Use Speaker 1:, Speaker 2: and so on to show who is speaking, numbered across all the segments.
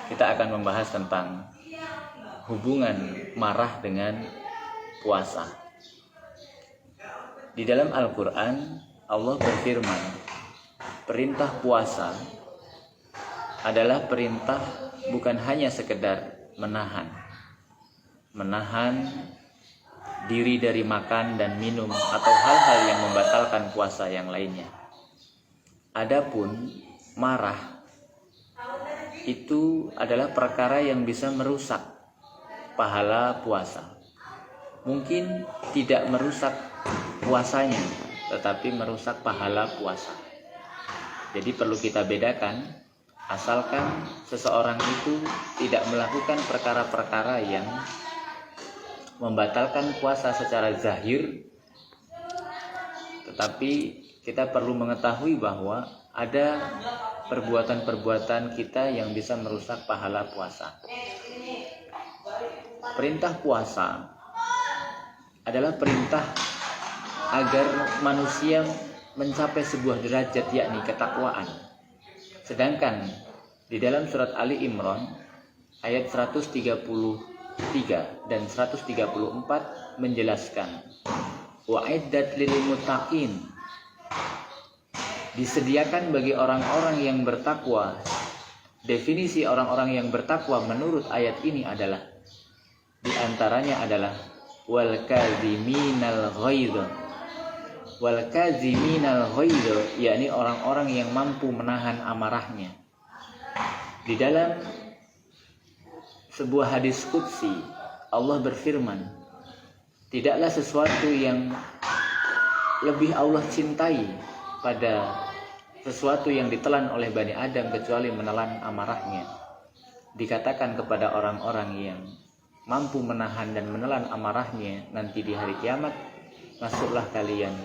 Speaker 1: kita akan membahas tentang hubungan marah dengan puasa. Di dalam Al-Quran, Allah berfirman, perintah puasa adalah perintah bukan hanya sekedar menahan diri dari makan dan minum atau hal-hal yang membatalkan puasa yang lainnya. Adapun marah itu adalah perkara yang bisa merusak pahala puasa. Mungkin tidak merusak puasanya, tetapi merusak pahala puasa. Jadi perlu kita bedakan, asalkan seseorang itu tidak melakukan perkara-perkara yang membatalkan puasa secara zahir, tetapi kita perlu mengetahui bahwa ada perbuatan-perbuatan kita yang bisa merusak pahala puasa. Perintah puasa adalah perintah agar manusia mencapai sebuah derajat, yakni ketakwaan. Sedangkan di dalam surat Ali Imran ayat 133 dan 134 menjelaskan, wa'iddat lil muttaqin, disediakan bagi orang-orang yang bertakwa. Definisi orang-orang yang bertakwa menurut ayat ini adalah, di antaranya adalah wal kaziminal ghaidh, yakni orang-orang yang mampu menahan amarahnya. Di dalam sebuah hadis qudsi, Allah berfirman, tidaklah sesuatu yang lebih Allah cintai pada sesuatu yang ditelan oleh Bani Adam kecuali menelan amarahnya. Dikatakan kepada orang-orang yang mampu menahan dan menelan amarahnya nanti di hari kiamat, masuklah kalian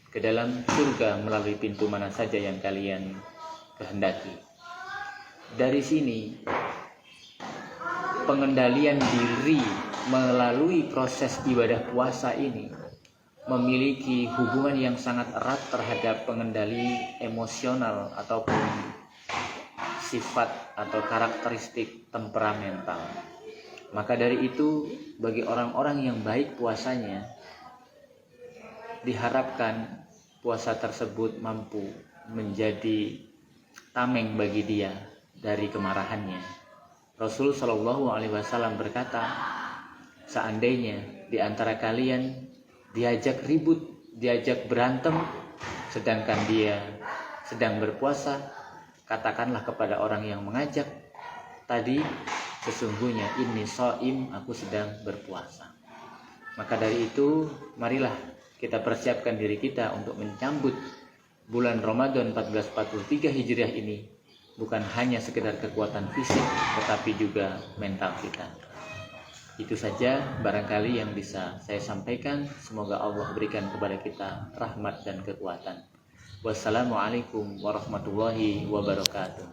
Speaker 1: ke dalam surga melalui pintu mana saja yang kalian kehendaki. Dari sini pengendalian diri melalui proses ibadah puasa ini memiliki hubungan yang sangat erat terhadap pengendali emosional ataupun sifat atau karakteristik temperamental. Maka dari itu, bagi orang-orang yang baik puasanya, diharapkan puasa tersebut mampu menjadi tameng bagi dia dari kemarahannya. Rasul Shallallahu Alaihi Wasallam berkata, seandainya di antara kalian diajak ribut, diajak berantem, sedangkan dia sedang berpuasa, katakanlah kepada orang yang mengajak tadi, sesungguhnya ini shaim, aku sedang berpuasa. Maka dari itu, marilah kita persiapkan diri kita untuk menyambut bulan Ramadan 1443 Hijriah ini, bukan hanya sekedar kekuatan fisik, tetapi juga mental kita. Itu saja barangkali yang bisa saya sampaikan. Semoga Allah berikan kepada kita rahmat dan kekuatan. Wassalamualaikum warahmatullahi wabarakatuh.